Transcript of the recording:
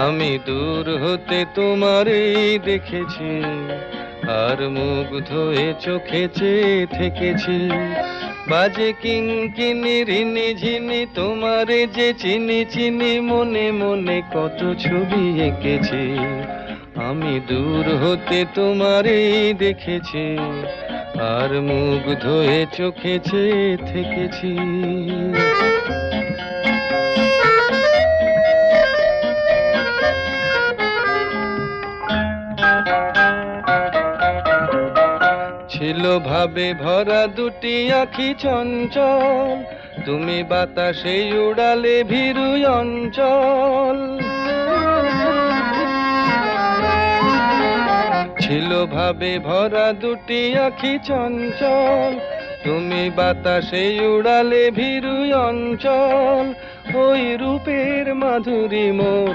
আমি দূর হতে তোমারে দেখেছি, আর মুগ্ধ হয়ে চোখে চেয়ে থেকেছি। বাজে কিঙ্কিনি রিনি ঝিনি, তোমারে যে চিনি চিনি, মনে মনে কত ছবি এঁকেছি। আমি দূর হতে তোমারে দেখেছি, আর মুগ্ধ হয়ে চোখে চেয়ে থেকেছি। ছিল ভাবে ভরা দুটি আঁখি চঞ্চল, তুমি বাতাসে উড়ালে ভীরু অঞ্চল। ছিল ভাবে ভরা দুটি আঁখি চঞ্চল, তুমি বাতাসে উড়ালে ভীরু অঞ্চল। ওই রূপের মাধুরী মোর